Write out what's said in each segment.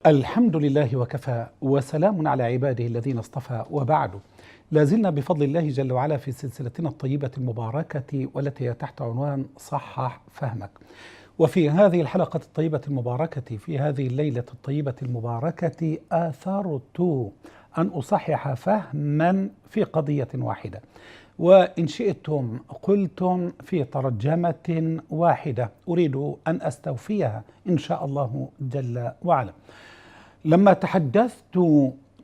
الحمد لله وكفى وسلام على عباده الذين اصطفى، وبعد. لازلنا بفضل الله جل وعلا في سلسلتنا الطيبة المباركة والتي هي تحت عنوان صحح فهمك. وفي هذه الحلقة الطيبة المباركة في هذه الليلة الطيبة المباركة آثرت أن أصحح فهما في قضية واحدة، وإن شئتم قلتم في ترجمة واحدة أريد أن أستوفيها إن شاء الله جل وعلا. لما تحدثت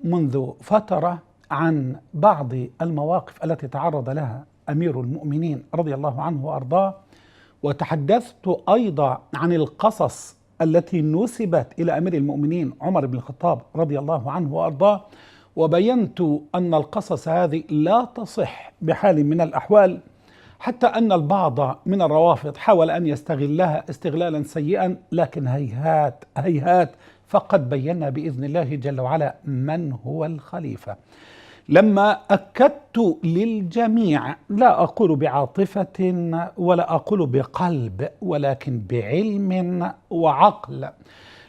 منذ فترة عن بعض المواقف التي تعرض لها أمير المؤمنين رضي الله عنه وأرضاه، وتحدثت أيضا عن القصص التي نسبت إلى أمير المؤمنين عمر بن الخطاب رضي الله عنه وأرضاه، وبينت أن القصص هذه لا تصح بحال من الأحوال، حتى أن البعض من الروافض حاول أن يستغلها استغلالا سيئا، لكن هيهات هيهات، فقد بينا بإذن الله جل وعلا من هو الخليفة. لما أكدت للجميع، لا أقول بعاطفة ولا أقول بقلب، ولكن بعلم وعقل،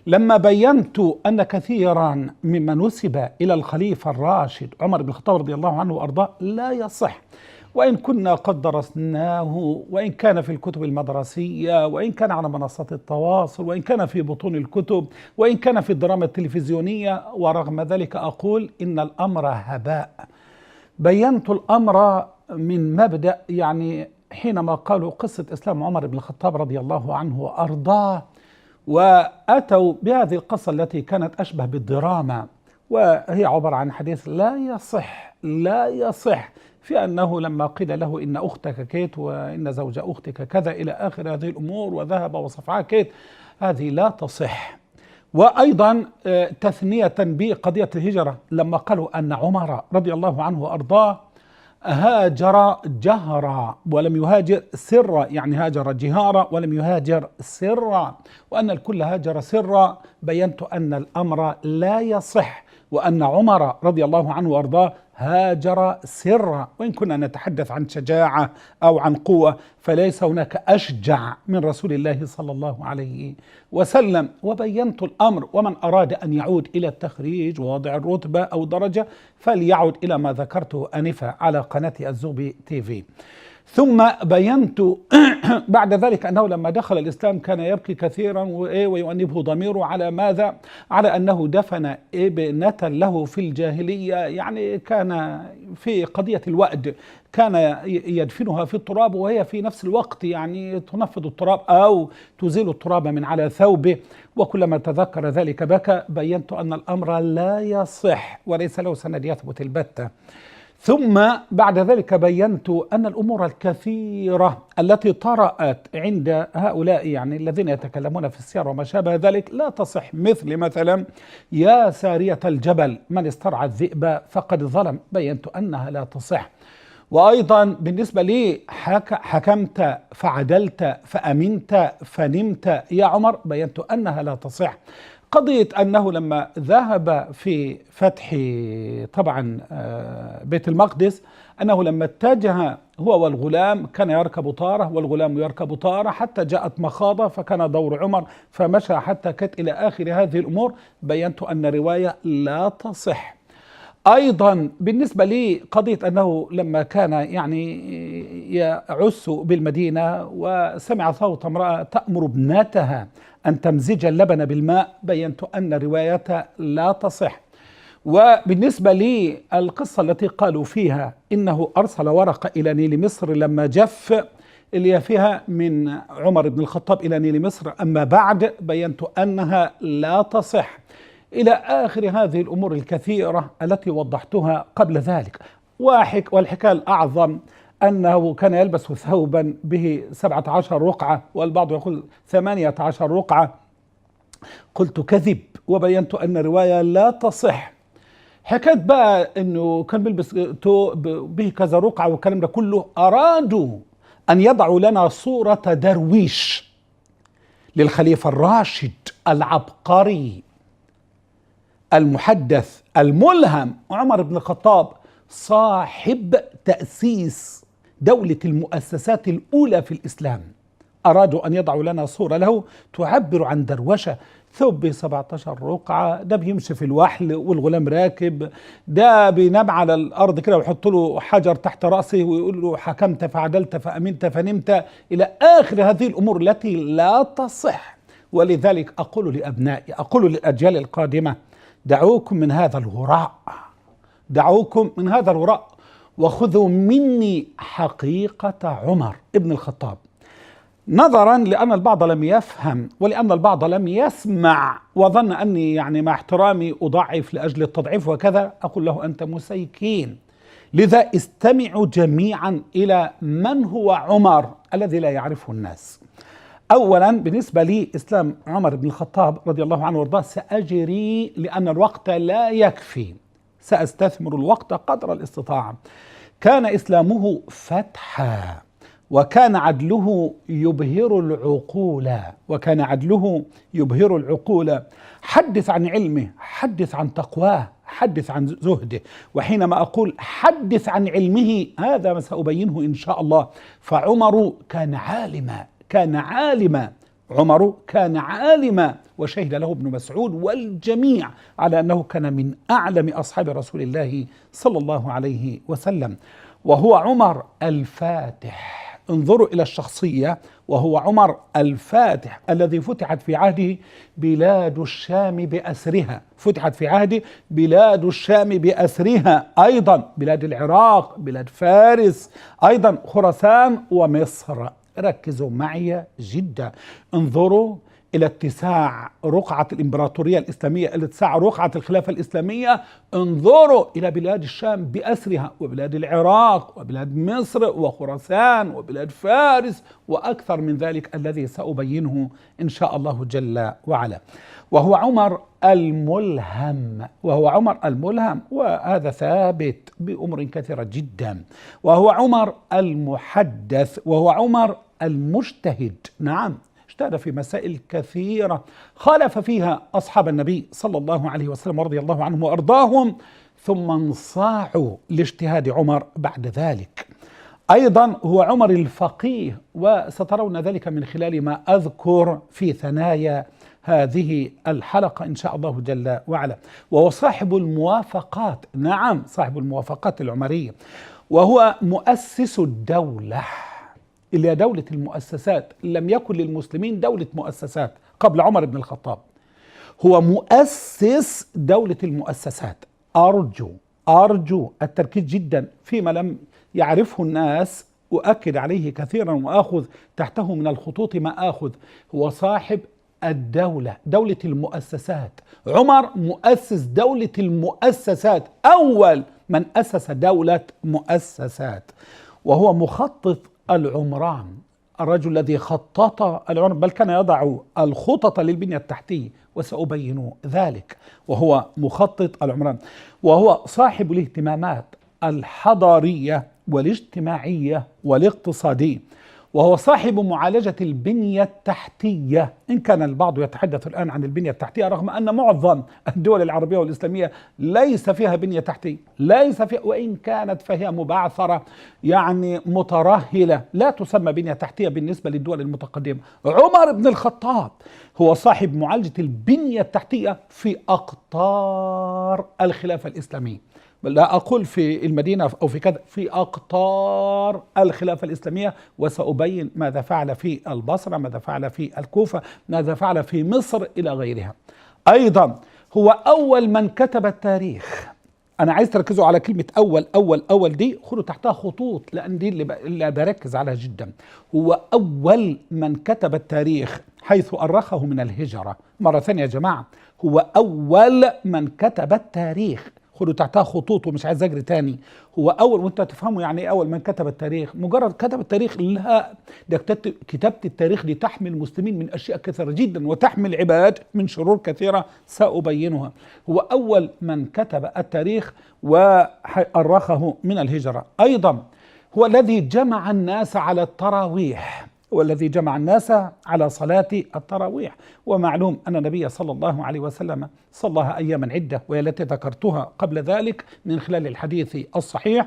لما بينت أن كثيرا مما نسب إلى الخليفة الراشد عمر بن الخطاب رضي الله عنه وأرضاه لا يصح، وإن كنا قد درسناه، وإن كان في الكتب المدرسية، وإن كان على منصات التواصل، وإن كان في بطون الكتب، وإن كان في الدراما التلفزيونية، ورغم ذلك أقول إن الأمر هباء. بينت الأمر من مبدأ، يعني حينما قالوا قصة إسلام عمر بن الخطاب رضي الله عنه وأرضاه، وأتوا بهذه القصة التي كانت أشبه بالدراما، وهي عبارة عن حديث لا يصح في أنه لما قيل له إن أختك كيت وإن زوج أختك كذا إلى آخر هذه الأمور، وذهب وصفعها كيت، هذه لا تصح. وأيضا تثنية بقضية الهجرة، لما قالوا أن عمر رضي الله عنه وأرضاه هاجر جهرا ولم يهاجر سرا، يعني هاجر جهارا ولم يهاجر سرا، وأن الكل هاجر سرا. بينت أن الأمر لا يصح، وأن عمر رضي الله عنه وأرضاه هاجر سرا. وإن كنا نتحدث عن شجاعة أو عن قوة، فليس هناك أشجع من رسول الله صلى الله عليه وسلم. وبينت الأمر، ومن أراد أن يعود إلى التخريج ووضع الرتبة أو درجة فليعود إلى ما ذكرته آنفا على قناة الزغبي تي في. ثم بينت بعد ذلك أنه لما دخل الإسلام كان يبكي كثيرا ويؤنبه ضميره على ماذا؟ على أنه دفن ابنة له في الجاهلية، يعني كان في قضية الوأد، كان يدفنها في التراب وهي في نفس الوقت يعني تنفض التراب أو تزيل التراب من على ثوبه، وكلما تذكر ذلك بكى. بينت أن الأمر لا يصح وليس له سند يثبت البتة. ثم بعد ذلك بينت أن الأمور الكثيرة التي طرأت عند هؤلاء، يعني الذين يتكلمون في السير وما شابه ذلك، لا تصح، مثل مثلا يا سارية الجبل من استرعى الذئب فقد ظلم. بينت أنها لا تصح. وأيضا بالنسبة لي حكمت فعدلت فأمنت فنمت يا عمر، بينت أنها لا تصح. قضية أنه لما ذهب في فتح طبعا بيت المقدس، أنه لما اتجه هو والغلام كان يركب طارة والغلام يركب طارة، حتى جاءت مخاضة فكان دور عمر فمشى حتى كت إلى آخر هذه الأمور. بينت أن رواية لا تصح. أيضا بالنسبة لي قضية أنه لما كان يعني يعس بالمدينة وسمع صوت امرأة تأمر ابنتها أن تمزج اللبن بالماء، بينت أن رواية لا تصح. وبالنسبة لي القصة التي قالوا فيها إنه أرسل ورقة إلى نيل مصر لما جف، اللي فيها من عمر بن الخطاب إلى نيل مصر أما بعد، بينت أنها لا تصح، إلى آخر هذه الأمور الكثيرة التي وضحتها قبل ذلك. والحكاية الأعظم أنه كان يلبس ثوبا به 17 رقعة، والبعض يقول 18 رقعة. قلت كذب، وبينت أن الرواية لا تصح. حكاية بقى أنه كان بيلبس به كذا رقعة والكلام ده كله، أرادوا أن يضعوا لنا صورة درويش للخليفة الراشد العبقري المحدث الملهم عمر بن الخطاب، صاحب تأسيس دولة المؤسسات الأولى في الإسلام، أرادوا أن يضعوا لنا صورة له تعبر عن دروشة. ثوب ب 17 رقعة، ده بيمشي في الوحل والغلام راكب، ده بينام على الأرض كده ويحط له حجر تحت رأسه ويقول له حكمت فعدلت فأمنت فنمت، إلى آخر هذه الأمور التي لا تصح. ولذلك أقول لأبنائي، أقول للأجيال القادمة: دعوكم من هذا الهراء، دعوكم من هذا الهراء، وخذوا مني حقيقة عمر ابن الخطاب. نظرا لأن البعض لم يفهم ولأن البعض لم يسمع وظن أني يعني مع احترامي أضعف لأجل التضعيف وكذا، أقول له: أنت مسيكين. لذا استمعوا جميعا إلى من هو عمر الذي لا يعرفه الناس. أولا بالنسبة لي إسلام عمر بن الخطاب رضي الله عنه وارضاه سأجري لأن الوقت لا يكفي، سأستثمر الوقت قدر الاستطاعة. كان إسلامه فتحا، وكان عدله يبهر العقول، وكان عدله يبهر العقول. حدث عن علمه، حدث عن تقواه، حدث عن زهده. وحينما أقول حدث عن علمه هذا ما سأبينه إن شاء الله. فعمر كان عالما، كان عالما، عمر كان عالما، وشهد له ابن مسعود والجميع على أنه كان من أعلم أصحاب رسول الله صلى الله عليه وسلم. وهو عمر الفاتح. انظروا إلى الشخصية، وهو عمر الفاتح الذي فتحت في عهده بلاد الشام بأسرها، فتحت في عهده بلاد الشام بأسرها، أيضا بلاد العراق، بلاد فارس، أيضا خراسان ومصر. ركزوا معي جدا، انظروا إلى اتساع رقعة الإمبراطورية الإسلامية، إلى اتساع رقعة الخلافة الإسلامية. انظروا إلى بلاد الشام بأسرها، وبلاد العراق، وبلاد مصر، وخراسان، وبلاد فارس، وأكثر من ذلك الذي سأبينه إن شاء الله جل وعلا. وهو عمر الملهم، وهو عمر الملهم، وهذا ثابت بأمور كثيرة جدا. وهو عمر المحدث، وهو عمر المجتهد. نعم، اجتهد في مسائل كثيرة خالف فيها أصحاب النبي صلى الله عليه وسلم ورضي الله عنهم وأرضاهم، ثم انصاعوا لاجتهاد عمر بعد ذلك. أيضا هو عمر الفقيه، وسترون ذلك من خلال ما أذكر في ثنايا هذه الحلقة إن شاء الله جل وعلا. وهو صاحب الموافقات، نعم صاحب الموافقات العمرية، وهو مؤسس الدولة اللي هي دولة المؤسسات. لم يكن للمسلمين دولة مؤسسات قبل عمر بن الخطاب، هو مؤسس دولة المؤسسات. أرجو التركيز جدا فيما لم يعرفه الناس، أؤكد عليه كثيرا وآخذ تحته من الخطوط ما آخذ. هو صاحب الدولة، دولة المؤسسات. عمر مؤسس دولة المؤسسات، أول من أسس دولة مؤسسات. وهو مخطط العمران، الرجل الذي خطط العمران، بل كان يضع الخطط للبنية التحتية، وسأبين ذلك. وهو مخطط العمران، وهو صاحب الاهتمامات الحضارية والاجتماعية والاقتصادية، وهو صاحب معالجة البنية التحتية. إن كان البعض يتحدث الآن عن البنية التحتية، رغم أن معظم الدول العربية والإسلامية ليس فيها بنية تحتية، ليس فيها، وإن كانت فهي مبعثرة يعني مترهلة، لا تسمى بنية تحتية بالنسبة للدول المتقدمة. عمر بن الخطاب هو صاحب معالجة البنية التحتية في أقطار الخلافة الإسلامية، لا أقول في المدينة أو في كذا، في أقطار الخلافة الإسلامية. وسأبين ماذا فعل في البصرة، ماذا فعل في الكوفة، ماذا فعل في مصر إلى غيرها. أيضا هو أول من كتب التاريخ. أنا عايز تركزوا على كلمة أول دي، خدوا تحتها خطوط لأن دي اللي بركز عليها جدا. هو أول من كتب التاريخ حيث أرخه من الهجرة. مرة ثانية يا جماعة، هو أول من كتب التاريخ، خدوا تحتها خطوط ومش عايز اجري تاني. هو اول، وانت تفهموا يعني ايه اول من كتب التاريخ. مجرد كتب التاريخ لا، ده كتابة التاريخ دي تحمي المسلمين من اشياء كثيرة جدا، وتحمي العباد من شرور كثيرة سأبينها. هو اول من كتب التاريخ وأرخه من الهجرة. ايضا هو الذي جمع الناس على التراويح، والذي جمع الناس على صلاة التراويح. ومعلوم أن النبي صلى الله عليه وسلم صلىها أياما عدة، وهي التي ذكرتها قبل ذلك من خلال الحديث الصحيح،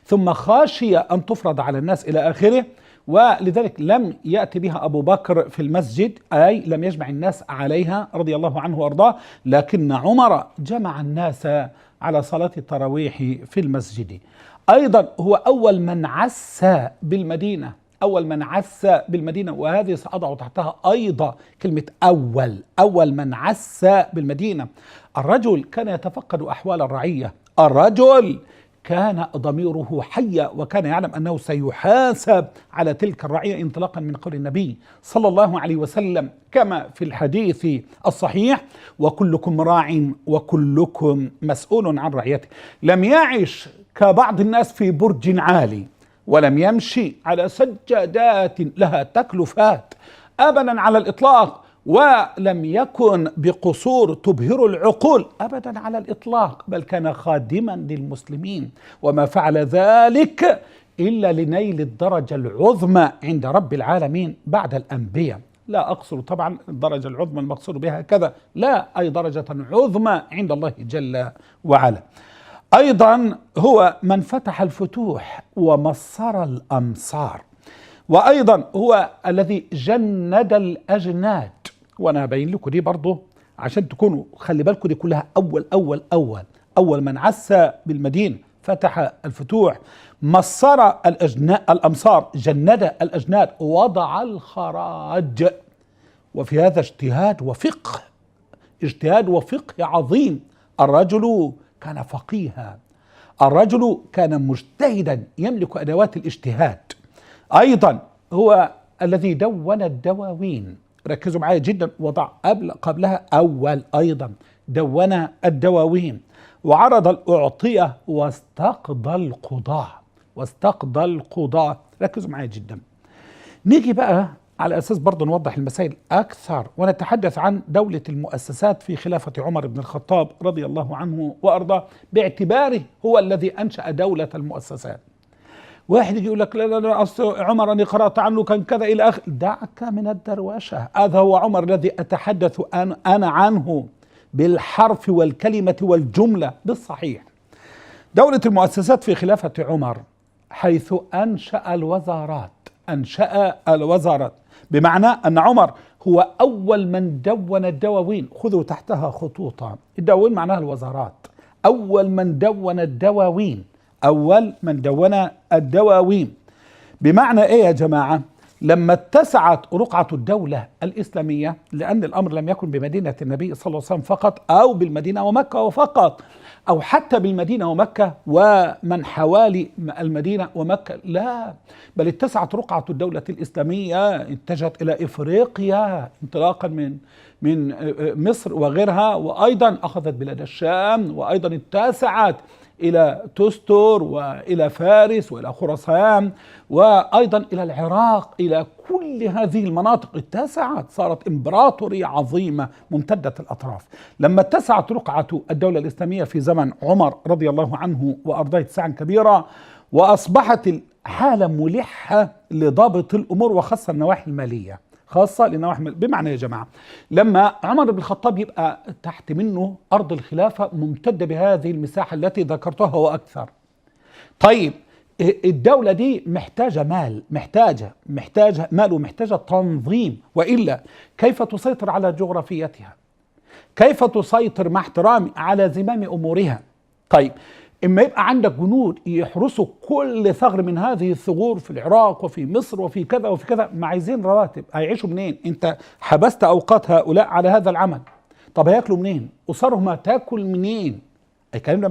ثم خاشي أن تفرض على الناس إلى آخره. ولذلك لم يأتي بها أبو بكر في المسجد، أي لم يجمع الناس عليها رضي الله عنه وأرضاه، لكن عمر جمع الناس على صلاة التراويح في المسجد. أيضا هو أول من عس بالمدينة، أول من عس بالمدينة، وهذه سأضع تحتها أيضا كلمة أول من عس بالمدينة. الرجل كان يتفقد أحوال الرعية، الرجل كان ضميره حيا، وكان يعلم أنه سيحاسب على تلك الرعية، انطلاقا من قول النبي صلى الله عليه وسلم كما في الحديث الصحيح: وكلكم راع وكلكم مسؤول عن رعيته. لم يعش كبعض الناس في برج عالي، ولم يمشي على سجادات لها تكلفات أبدا على الإطلاق، ولم يكن بقصور تبهر العقول أبدا على الإطلاق، بل كان خادما للمسلمين، وما فعل ذلك إلا لنيل الدرجة العظمى عند رب العالمين بعد الأنبياء. لا أقصد طبعا الدرجة العظمى المقصود بها كذا، لا، أي درجة عظمى عند الله جل وعلا. أيضا هو من فتح الفتوح ومصر الأمصار، وأيضا هو الذي جند الأجناد. وأنا هبين لكم دي برضه عشان تكونوا خلي بالكم، دي كلها أول من عس بالمدينة، فتح الفتوح، مصر الأمصار، جند الأجناد، وضع الخراج. وفي هذا اجتهاد وفقه عظيم. الرجل كان فقيها، الرجل كان مجتهدا يملك أدوات الاجتهاد. أيضا هو الذي دون الدواوين، ركزوا معايا جدا، وضع قبلها أيضا دون الدواوين، وعرض الأعطية واستقضى القضاء. ركزوا معايا جدا. نيجي بقى على أساس برضه نوضح المسائل أكثر، ونتحدث عن دولة المؤسسات في خلافة عمر بن الخطاب رضي الله عنه وأرضاه، باعتباره هو الذي أنشأ دولة المؤسسات. واحد يجي يقول لك لا لا لا، أصل عمر أنا قرأت عنه كان كذا إلى آخر. دعك من الدروشة، هذا هو عمر الذي أتحدث أنا عنه بالحرف والكلمة والجملة بالصحيح. دولة المؤسسات في خلافة عمر، حيث أنشأ الوزارات، بمعنى أن عمر هو أول من دون الدواوين. خذوا تحتها خطوطا، الدواوين معناها الوزارات. أول من دون الدواوين، بمعنى إيه يا جماعة؟ لما اتسعت رقعة الدولة الإسلامية، لأن الأمر لم يكن بمدينة النبي صلى الله عليه وسلم فقط، أو بالمدينة ومكة فقط، أو حتى بالمدينة ومكة ومن حوالي المدينة ومكة، لا، بل اتسعت رقعة الدولة الإسلامية، اتجهت إلى إفريقيا انطلاقا من مصر وغيرها، وأيضا أخذت بلاد الشام، وأيضا اتسعت إلى تستر وإلى فارس وإلى خراسان، وأيضا إلى العراق. إلى كل هذه المناطق اتسعت، صارت إمبراطورية عظيمة ممتدة الأطراف. لما اتسعت رقعة الدولة الإسلامية في زمن عمر رضي الله عنه وأرضاه اتساعا كبيرا، وأصبحت الحالة ملحة لضابط الأمور، وخاصة النواحي المالية، بمعنى يا جماعة، لما عمر بن الخطاب يبقى تحت منه أرض الخلافة ممتدة بهذه المساحة التي ذكرتها وأكثر. طيب الدولة دي محتاجة مال ومحتاجة تنظيم، وإلا كيف تسيطر على جغرافيتها؟ كيف تسيطر مع احترامي على زمام أمورها؟ طيب إما يبقى عندك جنود يحرسوا كل ثغر من هذه الثغور في العراق وفي مصر وفي كذا وفي كذا، ما عايزين رواتب، هيعيشوا منين؟ أنت حبست أوقات هؤلاء على هذا العمل، طب هياكلوا منين؟ أسرهم هتاكل منين؟ الكلام ده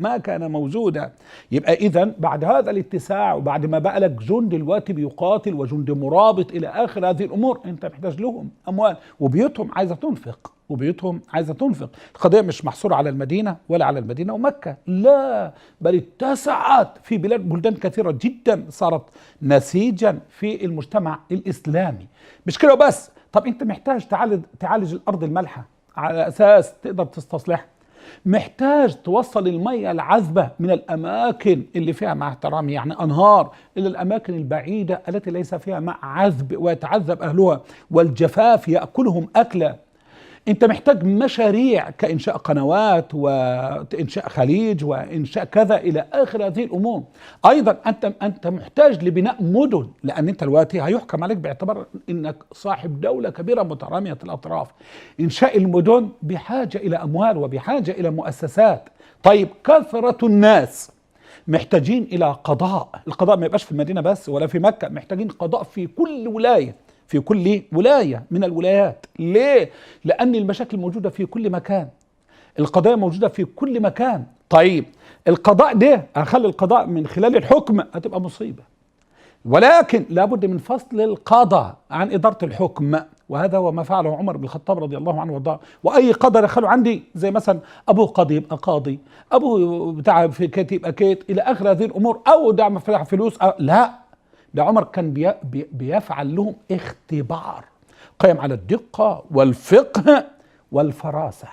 ما كان موجودا. يبقى إذن بعد هذا الاتساع، وبعد ما بقى لك جند دلوقتي بيقاتل وجند مرابط إلى آخر هذه الأمور، أنت محتاج لهم أموال، وبيوتهم عايزة تنفق. القضية مش محصورة على المدينة ولا على المدينة ومكة، لا، بل اتسعت في بلدان كثيرة جدا، صارت نسيجا في المجتمع الإسلامي. مش كده بس، طب أنت محتاج تعالج الأرض المالحة على أساس تقدر تستصلحها، محتاج توصل المياه العذبة من الأماكن اللي فيها، مع احترامي يعني أنهار، إلى الأماكن البعيدة التي ليس فيها ماء عذب ويتعذب أهلها، والجفاف يأكلهم أكلا. انت محتاج مشاريع كإنشاء قنوات وإنشاء خليج وإنشاء كذا إلى آخر هذه الأمور. أيضا أنت محتاج لبناء مدن، لأن أنت دلوقتي هيحكم عليك باعتبار أنك صاحب دولة كبيرة مترامية الأطراف. إنشاء المدن بحاجة إلى أموال وبحاجة إلى مؤسسات. طيب كثرة الناس محتاجين إلى قضاء، القضاء ما يبقاش في المدينة بس ولا في مكة، محتاجين قضاء في كل ولاية، في كل ولاية من الولايات. ليه؟ لأن المشاكل موجودة في كل مكان، القضايا موجودة في كل مكان. طيب القضاء ده أخلي القضاء من خلال الحكم هتبقى مصيبة، ولكن لابد من فصل القضاء عن إدارة الحكم، وهذا هو ما فعله عمر بن الخطاب رضي الله عنه وارضاه. واي قدر دخلوا عندي زي مثلا ابوه قاضي يبقى قاضي، ابوه بتاع في كيت يبقى كيت الى اخر هذه الامور، او ده فلوس لا، ده عمر كان بيفعل لهم اختبار قائم على الدقة والفقه والفراسة.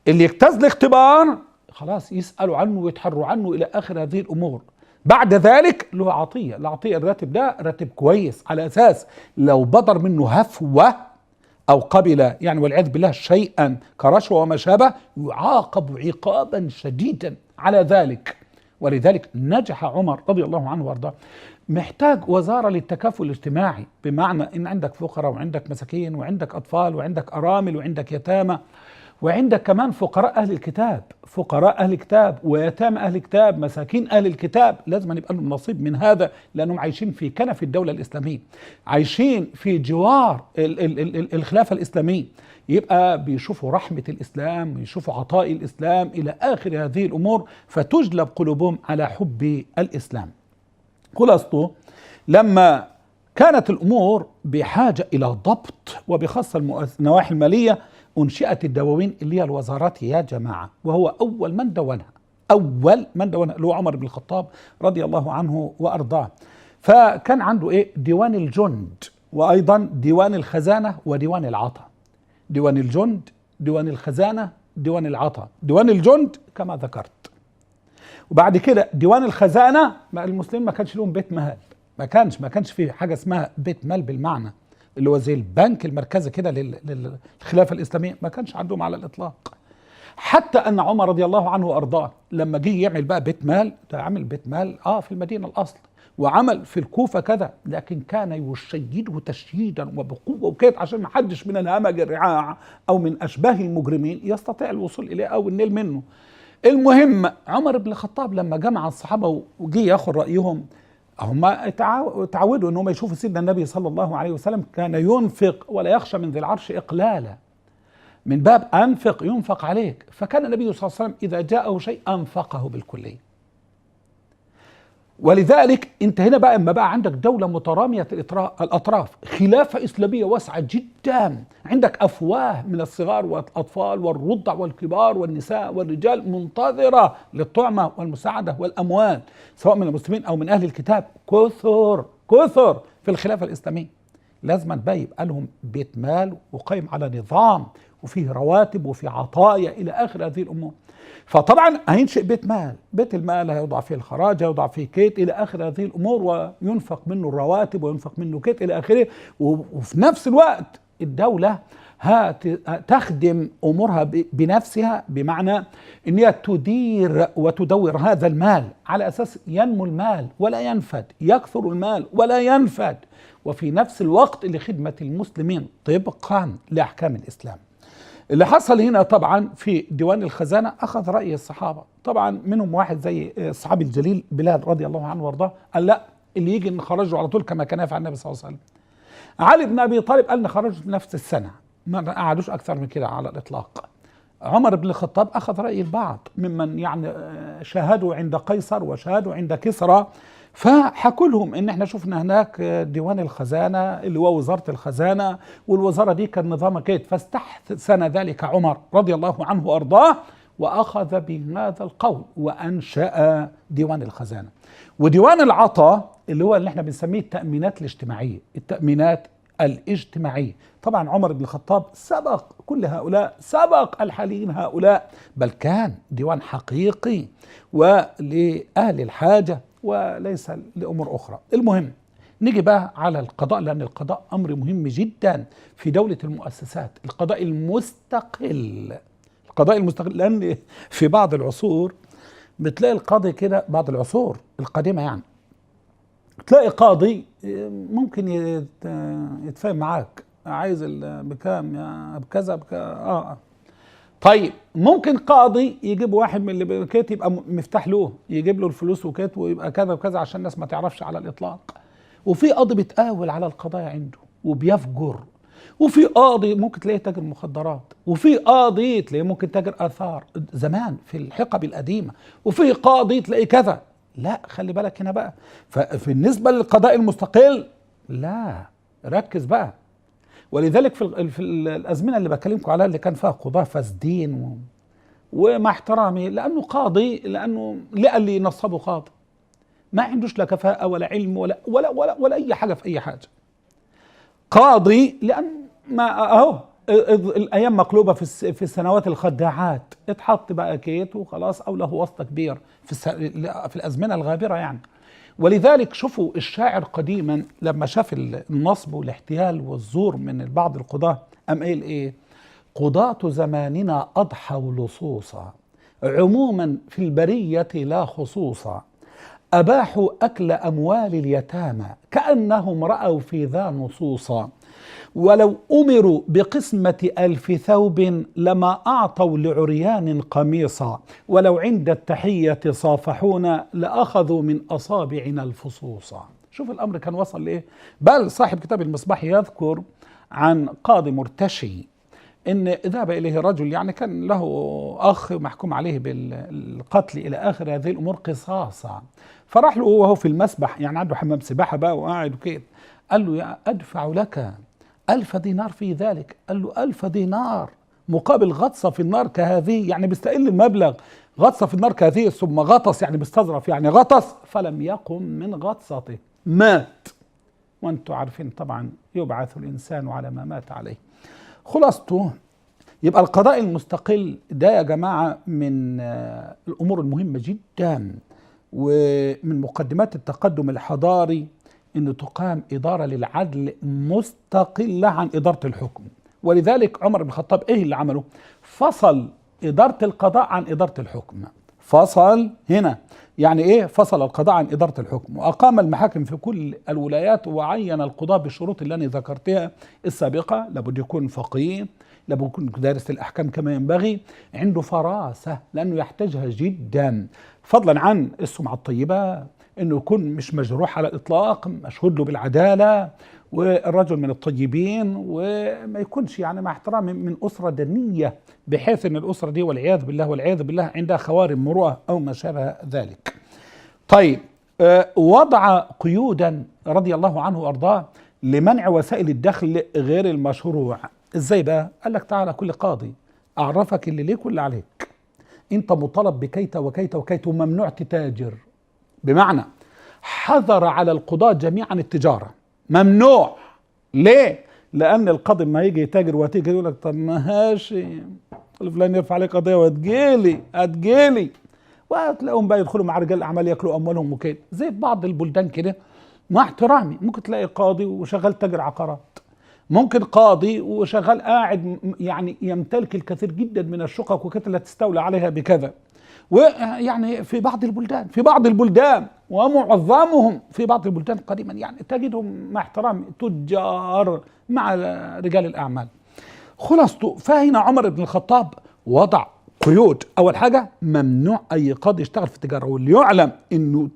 اللي يجتاز الاختبار خلاص يسألوا عنه ويتحروا عنه إلى آخر هذه الأمور. بعد ذلك له عطية، العطية الراتب ده راتب كويس، على أساس لو بدر منه هفوة أو قبل يعني والعياذ بالله شيئا كرشوة وما شابه يعاقب عقابا شديدا على ذلك. ولذلك نجح عمر رضي الله عنه وارضاه. محتاج وزارة للتكافل الاجتماعي، بمعنى ان عندك فقراء وعندك مساكين وعندك اطفال وعندك ارامل وعندك يتامى، وعندك كمان فقراء اهل الكتاب، فقراء اهل الكتاب ويتامى اهل الكتاب، مساكين اهل الكتاب، لازم يبقى لهم نصيب من هذا، لانهم عايشين في كنف الدولة الاسلامية، عايشين في جوار الخلافة الاسلامية، يبقى بيشوفوا رحمة الإسلام ويشوفوا عطاء الإسلام إلى آخر هذه الأمور، فتجلب قلوبهم على حب الإسلام. خلاصته لما كانت الأمور بحاجة إلى ضبط وبخاصة النواحي المالية، أنشئت الدواوين اللي هي الوزارات يا جماعة، وهو أول من دونها اللي هو عمر بن الخطاب رضي الله عنه وأرضاه. فكان عنده إيه؟ ديوان الجند، وأيضا ديوان الخزانة وديوان العطاء. ديوان الجند، ديوان الخزانة، ديوان العطاء. ديوان الجند كما ذكرت، وبعد كده ديوان الخزانة. المسلمين ما كانش لهم بيت مال، ما كانش في حاجة اسمها بيت مال بالمعنى اللي هو زي البنك المركزي كده للخلافة الإسلامية، ما كانش عندهم على الإطلاق. حتى أن عمر رضي الله عنه وأرضاه لما جه يعمل بقى بيت مال، ده عمل بيت مال في المدينة الأصل، وعمل في الكوفة كذا، لكن كان يشيده تشييدا وبقوة وكده عشان ما حدش من الهمج الرعاع أو من أشباه المجرمين يستطيع الوصول إليه أو النيل منه. المهم عمر بن الخطاب لما جمع الصحابة وجي ياخذ رأيهم، هم تعودوا أنهم يشوفوا سيدنا النبي صلى الله عليه وسلم كان ينفق ولا يخشى من ذي العرش إقلالا، من باب أنفق ينفق عليك. فكان النبي صلى الله عليه وسلم إذا جاءه شيء أنفقه بالكلية. ولذلك انت هنا بقى اما بقى عندك دولة مترامية الأطراف، خلافة إسلامية واسعة جدا، عندك أفواه من الصغار والأطفال والرضع والكبار والنساء والرجال منتظرة للطعمة والمساعدة والأموال، سواء من المسلمين أو من أهل الكتاب، كثر في الخلافة الإسلامية. لازم بقى يبقى لهم بيت مال وقائم على نظام وفيه رواتب وفيه عطايا إلى آخر هذه الأمور. فطبعا هينشئ بيت المال هيوضع فيه الخراج، هيوضع فيه كيت إلى آخر هذه الأمور، وينفق منه الرواتب وينفق منه كيت إلى آخره. وفي نفس الوقت الدولة تخدم أمورها بنفسها، بمعنى أن هي تدير وتدور هذا المال على أساس ينمو المال ولا ينفد، يكثر المال ولا ينفد، وفي نفس الوقت لخدمة المسلمين طبقا لأحكام الإسلام. اللي حصل هنا طبعا في ديوان الخزانة أخذ رأي الصحابة، طبعا منهم واحد زي الصحابي الجليل بلال رضي الله عنه وارضاه، قال لا، اللي يجي نخرجه على طول كما كان يفعل النبي صلى الله عليه وسلم. علي بن أبي طالب قال نخرجه في نفس السنة، ما قعدوش أكثر من كده على الإطلاق. عمر بن الخطاب أخذ رأي البعض ممن يعني شاهدوا عند قيصر وشاهدوا عند كسرى، فحكوا لهم ان احنا شفنا هناك ديوان الخزانة اللي هو وزارة الخزانة، والوزارة دي كان نظامها كده، فاستحسن ذلك عمر رضي الله عنه وارضاه واخذ بهذا القول وانشأ ديوان الخزانة. وديوان العطاء اللي احنا بنسميه التأمينات الاجتماعية، التأمينات الاجتماعية. طبعا عمر بن الخطاب سبق كل هؤلاء، سبق الحاليين هؤلاء، بل كان ديوان حقيقي ولأهل الحاجة وليس لأمور أخرى. المهم نيجي بقى على القضاء، لأن القضاء أمر مهم جدا في دولة المؤسسات. القضاء المستقل، القضاء المستقل، لأن في بعض العصور بتلاقي القاضي كده، بعض العصور القديمة يعني، تلاقي قاضي ممكن يتفاهم معاك، عايز بكام يا بكذا طيب ممكن قاضي يجيب واحد من اللي بكيت يبقى مفتاح له، يجيب له الفلوس وكيت ويبقى كذا وكذا عشان الناس ما تعرفش على الإطلاق. وفي قاضي بيتقاول على القضايا عنده وبيفجر، وفي قاضي ممكن تلاقيه تاجر مخدرات، وفي قاضي تلاقيه ممكن تاجر آثار زمان في الحقب القديمة، وفي قاضي تلاقيه كذا. لا خلي بالك هنا بقى، فبالنسبة للقضاء المستقل لا، ركز بقى. ولذلك في الأزمنة اللي بكلمكم عليها اللي كان فيها قضاة فاسدين ومع احترامي، لأنه قاضي، لأنه لقى اللي ينصبه قاضي ما عندوش لا كفاءة ولا علم ولا أي حاجة في أي حاجة. قاضي لأن ما أهو الأيام مقلوبة في السنوات الخداعات، اتحط بقى كيت وخلاص، أو له واسطة كبير في الأزمنة الغابرة يعني. ولذلك شوفوا الشاعر قديما لما شاف النصب والاحتيال والزور من بعض القضاة قام قايل ايه؟ قضاة زماننا أضحوا لصوصا، عموما في البرية لا خصوصا، أباحوا أكل أموال اليتامى كأنهم رأوا في ذا نصوصا، ولو أمروا بقسمة 1000 ثوب لما أعطوا لعريان قميصا، ولو عند التحية صافحونا لأخذوا من أصابعنا الفصوصا. شوف الأمر كان وصل لإيه. بل صاحب كتاب المصباح يذكر عن قاضي مرتشي إن ذهب إليه رجل يعني كان له أخ محكوم عليه بالقتل إلى آخر هذه الأمور قصاصا، فراح له وهو في المسبح، يعني عنده حمام سباحة بقى وقاعد وكده، قال له يا أدفع لك 1000 دينار في ذلك. قال له 1000 دينار مقابل غطسة في النار كهذه، يعني بيستقل المبلغ، غطسة في النار كهذه، ثم غطس يعني بيستظرف يعني غطس، فلم يقم من غطسته مات. وانتم عارفين طبعا يبعث الإنسان على ما مات عليه. خلاصته يبقى القضاء المستقل ده يا جماعة من الأمور المهمة جدا، ومن مقدمات التقدم الحضاري أنه تقام إدارة للعدل مستقلة عن إدارة الحكم. ولذلك عمر بن الخطاب إيه اللي عمله؟ فصل إدارة القضاء عن إدارة الحكم. فصل هنا يعني إيه؟ فصل القضاء عن إدارة الحكم، وأقام المحاكم في كل الولايات، وعين القضاة بالشروط اللي أنا ذكرتها السابقة. لابد يكون فقيه، لابد يكون دارس الأحكام كما ينبغي، عنده فراسة لأنه يحتاجها جدا، فضلا عن السمعة الطيبة، انه يكون مش مجروح على الاطلاق، مشهود له بالعداله، والرجل من الطيبين، وما يكونش يعني مع احترامي من اسره دنيه، بحيث ان الاسره دي والعياذ بالله عندها خوارم مروءه او ما شابه ذلك. طيب وضع قيودا رضي الله عنه وارضاه لمنع وسائل الدخل غير المشروع. ازاي بقى؟ قال لك تعالى كل قاضي اعرفك اللي ليك واللي عليك، انت مطالب بكيت وكيت وكيت، وممنوع تتاجر. بمعنى حظر على القضاة جميعا التجارة، ممنوع. ليه؟ لأن القاضي ما يجي يتاجر وتيجي يقول لك طب ما هاشي الفلان يرفع عليك قضية وتجيلي وتلاقيهم بقى يدخلوا مع رجال الأعمال ياكلوا أموالهم وكده، زي بعض البلدان كده. مع احترامي ممكن تلاقي قاضي وشغال تاجر عقارات، ممكن قاضي وشغال قاعد يعني يمتلك الكثير جدا من الشقق وكده لا تستولى عليها بكذا. ويعني في بعض البلدان ومعظمهم في بعض البلدان قديما يعني تجدهم مع احترام تجار مع رجال الأعمال. خلاصته فهنا عمر بن الخطاب وضع قيود. أول حاجة ممنوع أي قاضي يشتغل في التجارة، واللي يعلم إنه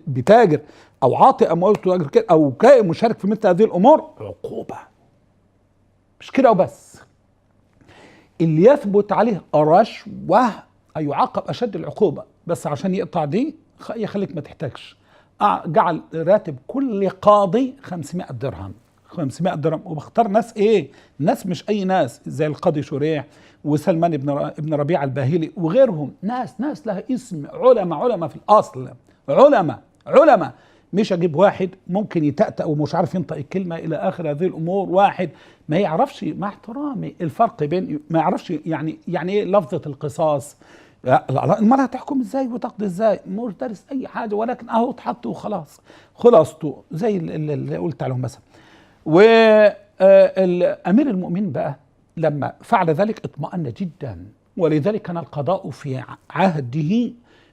بتاجر أو عاطي أموال تاجر كده أو كائن مشارك في مثل هذه الأمور عقوبة. مش كده وبس، اللي يثبت عليه رشوة يعاقب أشد العقوبة. بس عشان يقطع دي يخليك ما تحتاجش، جعل راتب كل قاضي 500 درهم 500 درهم. وبختار ناس ايه؟ ناس مش اي ناس، زي القاضي شريح وسلمان ابن ربيع الباهلي وغيرهم، ناس لها اسم، علماء في الاصل، علماء. مش اجيب واحد ممكن يتأتأ ومش عارف ينطق الكلمه الى اخر هذه الامور، واحد ما يعرفش مع احترامي الفرق بين، ما يعرفش يعني ايه لفظه القصاص، لا، المرأة تحكم ازاي وتقضي ازاي؟ مش دارس اي حاجة، ولكن اهو اتحط وخلاص. خلاصته زي اللي قلت عليهم مثلا. والامير المؤمنين بقى لما فعل ذلك اطمأن جدا، ولذلك كان القضاء في عهده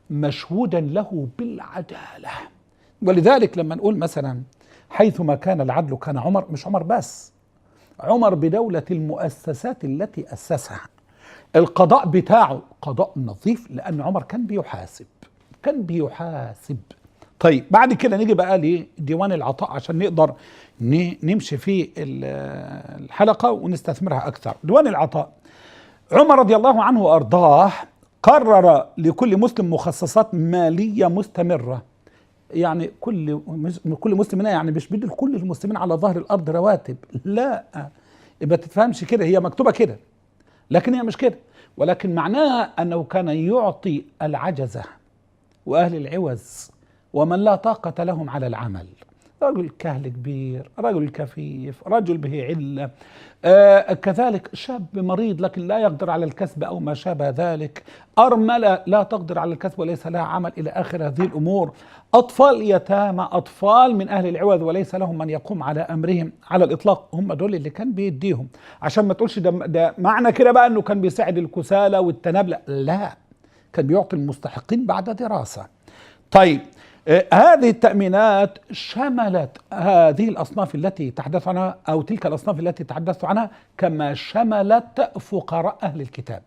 مشهودا له بالعدالة. ولذلك لما نقول مثلا حيثما كان العدل كان عمر، مش عمر بس، عمر بدولة المؤسسات التي أسسها. القضاء بتاعه قضاء نظيف، لأن عمر كان بيحاسب. طيب بعد كده نيجي بقى لديوان العطاء عشان نقدر نمشي في الحلقة ونستثمرها أكثر. ديوان العطاء، عمر رضي الله عنه وأرضاه قرر لكل مسلم مخصصات مالية مستمرة. يعني كل مسلم هنا، يعني مش بدي لكل المسلمين على ظهر الأرض رواتب، لا، يبقى تفهمش كده، هي مكتوبة كده لكن هي مش كده، ولكن معناها أنه كان يعطي العجزة وأهل العوز ومن لا طاقة لهم على العمل، رجل كهل كبير، رجل كفيف، رجل به علة، كذلك شاب مريض لكن لا يقدر على الكسب أو ما شابه ذلك، أرملة لا تقدر على الكسب وليس لها عمل، إلى آخر هذه الأمور، أطفال يتامى، أطفال من أهل العوز وليس لهم من يقوم على أمرهم على الإطلاق، هم دول اللي كان بيديهم. عشان ما تقولش ده معنى كده بقى أنه كان بيساعد الكسالى والتنابلة، لا، كان بيعطي المستحقين بعد دراسة. طيب هذه التأمينات شملت هذه الأصناف التي تحدث عنها، أو تلك الأصناف التي تحدثت عنها، كما شملت فقراء أهل الكتاب،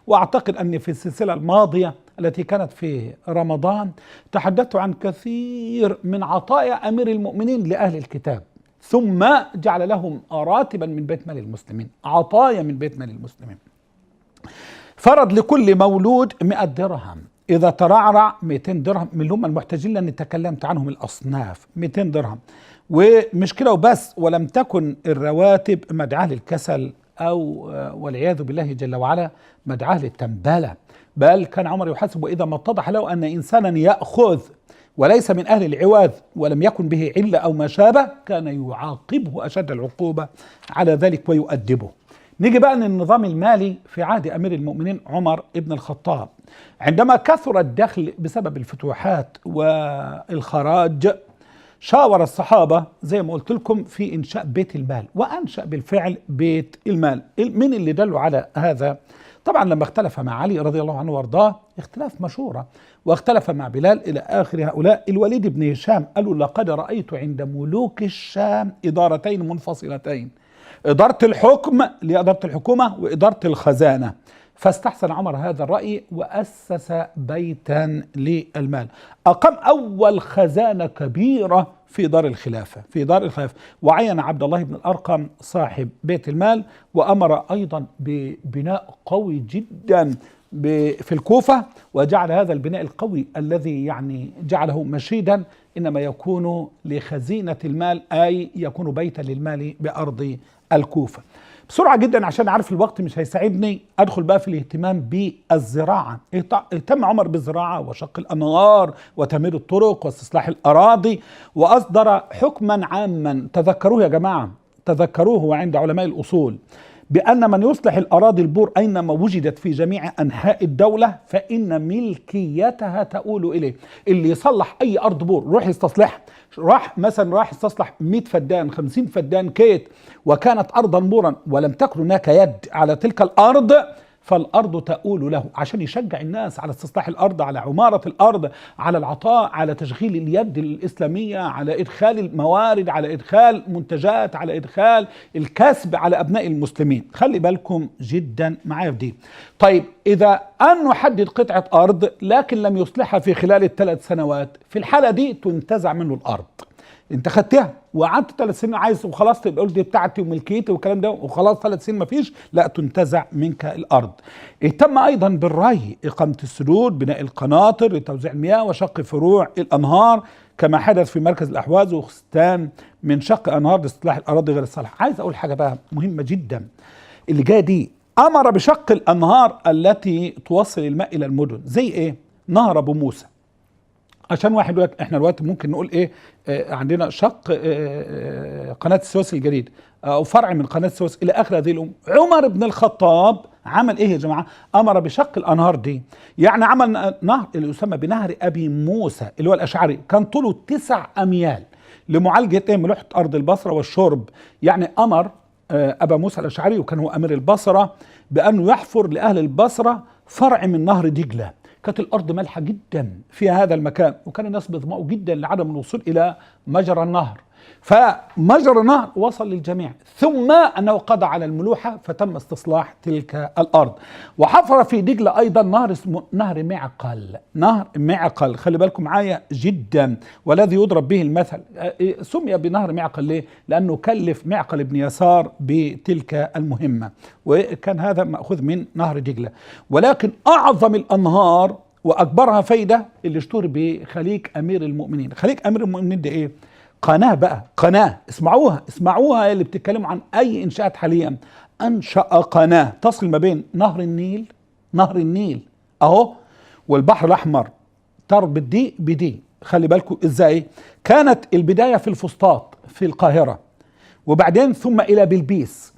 وأعتقد أن في السلسلة الماضية التي كانت في رمضان تحدثت عن كثير من عطايا أمير المؤمنين لأهل الكتاب، ثم جعل لهم راتبا من بيت مال المسلمين، عطايا من بيت مال المسلمين. فرض لكل مولود 100 درهم، إذا ترعرع 200 درهم من هم المحتاجين، لأني تكلمت عنهم الأصناف، 200 درهم. ومش كده وبس، ولم تكن الرواتب مدعاة للكسل أو والعياذ بالله جل وعلا مدعاة للتنبلة، بل كان عمر يحاسب، وإذا ما اتضح له أن إنسانا يأخذ وليس من أهل العواذ ولم يكن به علة أو ما شابه، كان يعاقبه أشد العقوبة على ذلك ويؤدبه. نيجي بقى للنظام المالي في عهد أمير المؤمنين عمر ابن الخطاب. عندما كثر الدخل بسبب الفتوحات والخراج، شاور الصحابة زي ما قلت لكم في إنشاء بيت المال، وأنشأ بالفعل بيت المال. من اللي دلوا على هذا؟ طبعا لما اختلف مع علي رضي الله عنه وارضاه اختلاف مشورة، واختلف مع بلال إلى آخر هؤلاء. الوليد بن هشام قالوا لقد رأيت عند ملوك الشام إدارتين منفصلتين، إدارة الحكم لإدارة الحكومة وإدارة الخزانة، فاستحسن عمر هذا الرأي وأسس بيتا للمال، أقام أول خزانة كبيرة في دار الخلافة، وعين عبد الله بن الأرقم صاحب بيت المال، وأمر أيضا ببناء قوي جدا في الكوفة، وجعل هذا البناء القوي الذي يعني جعله مشيدا إنما يكون لخزينة المال، أي يكون بيتا للمال بأرض الكوفة. بسرعة جدا عشان أعرف الوقت مش هيساعدني، أدخل بقى في الاهتمام بالزراعة. اهتم عمر بالزراعة وشق الأنهار وتمهيد الطرق واستصلاح الأراضي، وأصدر حكما عاما، تذكروه يا جماعة، تذكروه وعند علماء الأصول، بأن من يصلح الأراضي البور أينما وجدت في جميع أنحاء الدولة فإن ملكيتها تؤول إليه. اللي يصلح أي أرض بور روح يستصلحها، راح يستصلح 100 فدان 50 فدان كيت وكانت أرضا بورا ولم تكن هناك يد على تلك الأرض، فالأرض تؤول له، عشان يشجع الناس على استصلاح الأرض، على عمارة الأرض، على العطاء، على تشغيل اليد الإسلامية، على إدخال الموارد، على إدخال منتجات، على إدخال الكسب على أبناء المسلمين. خلي بالكم جدا معايا في دي. طيب إذا أن نحدد قطعة أرض لكن لم يصلحها في خلال ال3 سنوات، في الحالة دي تنتزع منه الأرض. انت خدتها وقعدت 3 سنين عايز وخلاص تبقى دي بتاعتي وملكيتي والكلام ده وخلاص 3 سنين مفيش، لا، تنتزع منك الارض. اهتم ايضا بالري، اقامه السدود، بناء القناطر لتوزيع المياه وشق فروع الانهار كما حدث في مركز الاحواز وخستان من شق انهار لاصلاح الاراضي غير الصالحه. عايز اقول حاجه بقى مهمه جدا اللي جايه دي، امر بشق الانهار التي توصل الماء الى المدن، زي ايه؟ نهر ابو موسى عشان واحد يقول لك احنا دلوقتي ممكن نقول ايه، عندنا شق قناه السويس الجديد او فرع من قناه السويس الى اخر هذه الامور. عمر بن الخطاب عمل ايه يا جماعه؟ امر بشق الانهار دي، يعني عمل نهر اللي يسمى بنهر ابي موسى اللي هو الاشعري، كان طوله 9 اميال لمعالجه ملوحه ارض البصره والشرب. يعني امر ابا موسى الاشعري، وكان هو امير البصره، بانه يحفر لاهل البصره فرع من نهر دجله. كانت الارض مالحه جدا في هذا المكان، وكان الناس بيظمأوا جدا لعدم الوصول الى مجرى النهر، فمجرى النهر وصل للجميع، ثم انه قضى على الملوحه فتم استصلاح تلك الارض. وحفر في دجله ايضا نهر اسمه نهر معقل. نهر معقل خلي بالكم معايا جدا، والذي يضرب به المثل. سمي بنهر معقل ليه؟ لانه كلف معقل بن يسار بتلك المهمه، وكان هذا ماخوذ من نهر دجله. ولكن اعظم الانهار واكبرها فايده اللي اشتهر بخليج امير المؤمنين. خليج امير المؤمنين ده ايه؟ قناة بقى، قناة، اسمعوها اللي بتتكلموا عن أي إنشاءات حاليا. أنشأ قناة تصل ما بين نهر النيل أهو والبحر الأحمر، تربط دي بدي. خلي بالكم إزاي كانت البداية في الفسطاط في القاهرة، وبعدين ثم إلى بلبيس،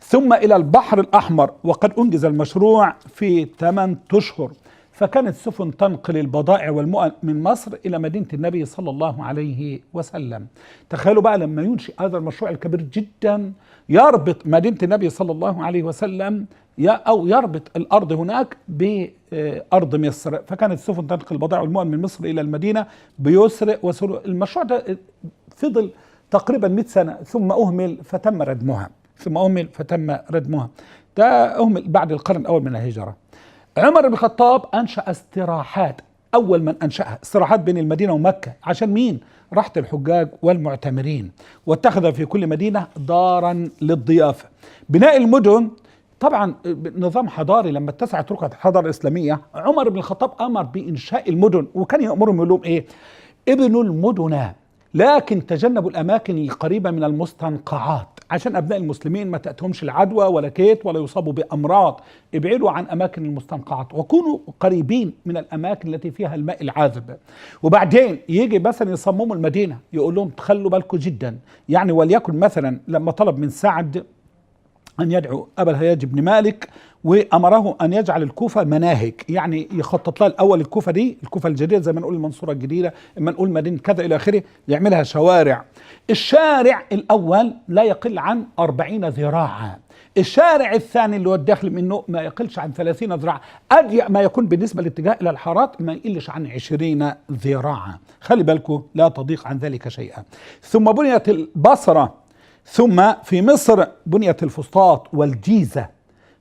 ثم إلى البحر الأحمر، وقد أنجز المشروع في 8 أشهر. فكانت السفن تنقل البضائع والمؤن من مصر إلى مدينة النبي صلى الله عليه وسلم. تخيلوا بقى لما ينشئ هذا المشروع الكبير جدا يربط مدينة النبي صلى الله عليه وسلم أو يربط الأرض هناك بأرض مصر، فكانت السفن تنقل البضائع والمؤن من مصر إلى المدينة بيسر وسهولة. المشروع ده فضل تقريبا 100 سنة ثم أهمل فتم ردمها. ده أهمل بعد القرن الأول من الهجرة. عمر بن الخطاب أنشأ استراحات، أول من أنشأها استراحات بين المدينة ومكة. عشان مين؟ راحة الحجاج والمعتمرين. واتخذ في كل مدينة دارا للضيافة. بناء المدن طبعا نظام حضاري، لما اتسعت رقعة الحضارة الإسلامية عمر بن الخطاب أمر بإنشاء المدن، وكان يأمرهم يقول لهم إيه؟ ابنوا المدن لكن تجنبوا الأماكن القريبة من المستنقعات، عشان أبناء المسلمين ما تأتهمش العدوى ولا كيت ولا يصابوا بأمراض. ابعدوا عن أماكن المستنقعات وكونوا قريبين من الأماكن التي فيها الماء العذب. وبعدين يجي مثلا يصمموا المدينة يقول لهم تخلوا بالكم جدا. يعني وليكن مثلا لما طلب من سعد أن يدعو أبا الهياج بن مالك وأمره أن يجعل الكوفة مناهج، يعني يخطط لها الأول الكوفة دي، الكوفة الجديدة زي ما نقول المنصورة الجديدة، اما نقول مدينة كذا إلى آخره، يعملها شوارع. الشارع الأول لا يقل عن 40 ذراعا، الشارع الثاني اللي هو الداخل منه ما يقلش عن 30 ذراعا، أضيق ما يكون بالنسبة للاتجاه إلى الحارات ما يقلش عن 20 ذراعا. خلي بالكم لا تضيق عن ذلك شيئا. ثم بنيت البصرة، ثم في مصر بنيت الفسطاط والجيزة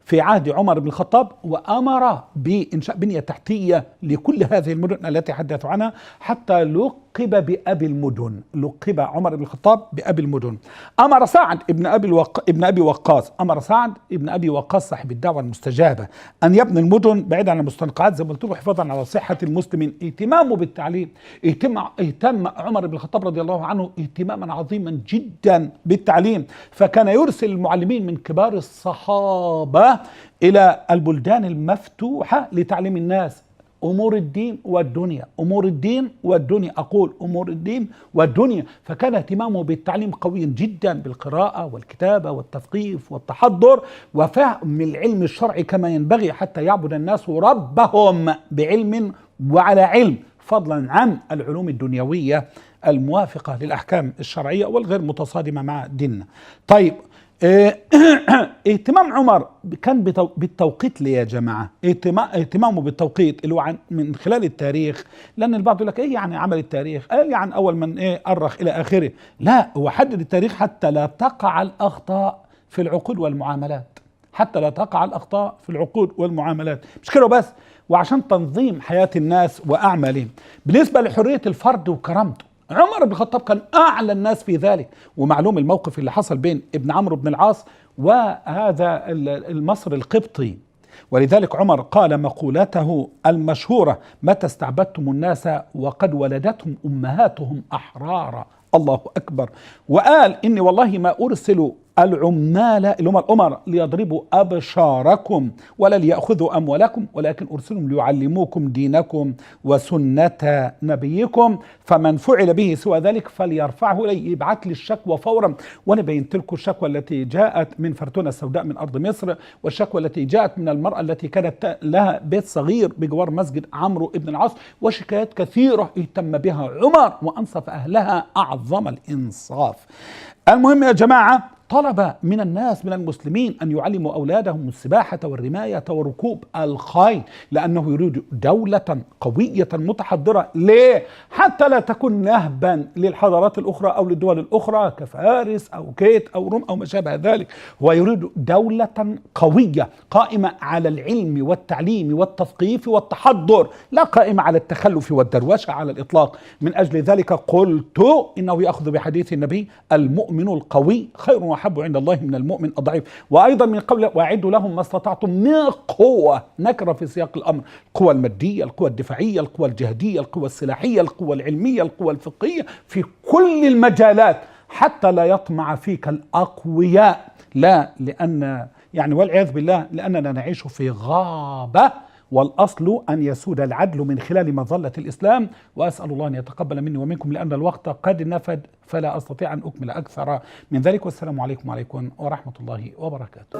في عهد عمر بن الخطاب، وأمر بإنشاء بنية تحتية لكل هذه المدن التي حدثوا عنها، حتى لقب بأبي المدن. لقب عمر بن الخطاب بأبي المدن. أمر سعد ابن أبي وقاص، أمر سعد ابن أبي وقاص صاحب الدعوة المستجابة أن يبني المدن بعيدا عن المستنقعات زي ما قلت لكم، حفاظا على صحة المسلمين. اهتمامه بالتعليم، اهتم عمر بن الخطاب رضي الله عنه اهتماما عظيما جدا بالتعليم، فكان يرسل المعلمين من كبار الصحابة إلى البلدان المفتوحة لتعليم الناس أمور الدين والدنيا، أمور الدين والدنيا، أقول أمور الدين والدنيا. فكان اهتمامه بالتعليم قويا جدا، بالقراءة والكتابة والتثقيف والتحضر وفهم العلم الشرعي كما ينبغي، حتى يعبد الناس ربهم بعلم وعلى علم، فضلا عن العلوم الدنيوية الموافقة للأحكام الشرعية والغير متصادمة مع ديننا. طيب اهتمام عمر كان بالتوقيت ليه يا جماعة؟ اهتمامه بالتوقيت اللي هو من خلال التاريخ، لأن البعض يقول لك ايه يعني عمل التاريخ؟ قال يعني أول من أرخ إلى آخره. لا، هو حدد التاريخ حتى لا تقع الأخطاء في العقود والمعاملات، حتى لا تقع الأخطاء في العقود والمعاملات. مش كده بس، وعشان تنظيم حياة الناس وأعمالهم. بالنسبة لحرية الفرد وكرامته، عمر بن الخطاب كان أعلى الناس في ذلك. ومعلوم الموقف اللي حصل بين ابن عمرو بن العاص وهذا المصري القبطي، ولذلك عمر قال مقولته المشهورة: متى استعبدتم الناس وقد ولدتهم أمهاتهم أحرارا. الله أكبر. وقال إني والله ما أرسل العمال اللي هم الأمراء ليضربوا أبشاركم ولا ليأخذوا أموالكم ولكن أرسلهم ليعلموكم دينكم وسنة نبيكم، فمن فعل به سوى ذلك فليرفعه إليه، يبعث لي الشكوى فورا. وأنا بينت لكم الشكوى التي جاءت من فرتونة السوداء من أرض مصر، والشكوى التي جاءت من المرأة التي كانت لها بيت صغير بجوار مسجد عمرو بن العاص، وشكايات كثيرة اهتم بها عمر وأنصف أهلها أعظم الإنصاف. المهم يا جماعة، طلب من الناس من المسلمين أن يعلموا أولادهم السباحة والرماية وركوب الخيل، لأنه يريد دولة قوية متحضرة. ليه؟ حتى لا تكون نهبا للحضارات الأخرى أو للدول الأخرى كفارس أو كيت أو روم أو ما شابه ذلك. هو يريد دولة قوية قائمة على العلم والتعليم والتثقيف والتحضر، لا قائمة على التخلف والدروشة على الإطلاق. من أجل ذلك قلت إنه يأخذ بحديث النبي: المؤمن القوي خير وأحب عند الله من المؤمن الضعيف. وأيضا من قول: وأعدوا لهم ما استطعتم من قوة، نكرة في سياق الأمر: القوة المادية، القوة الدفاعية، القوة الجهادية، القوة السلاحية، القوة العلمية، القوة الفقهية، في كل المجالات، حتى لا يطمع فيك الأقوياء. لا، لأن يعني والعياذ بالله لأننا نعيش في غابة، والأصل أن يسود العدل من خلال مظلة الإسلام. وأسأل الله أن يتقبل مني ومنكم، لأن الوقت قد نفد فلا أستطيع أن أكمل أكثر من ذلك. والسلام عليكم ورحمة الله وبركاته.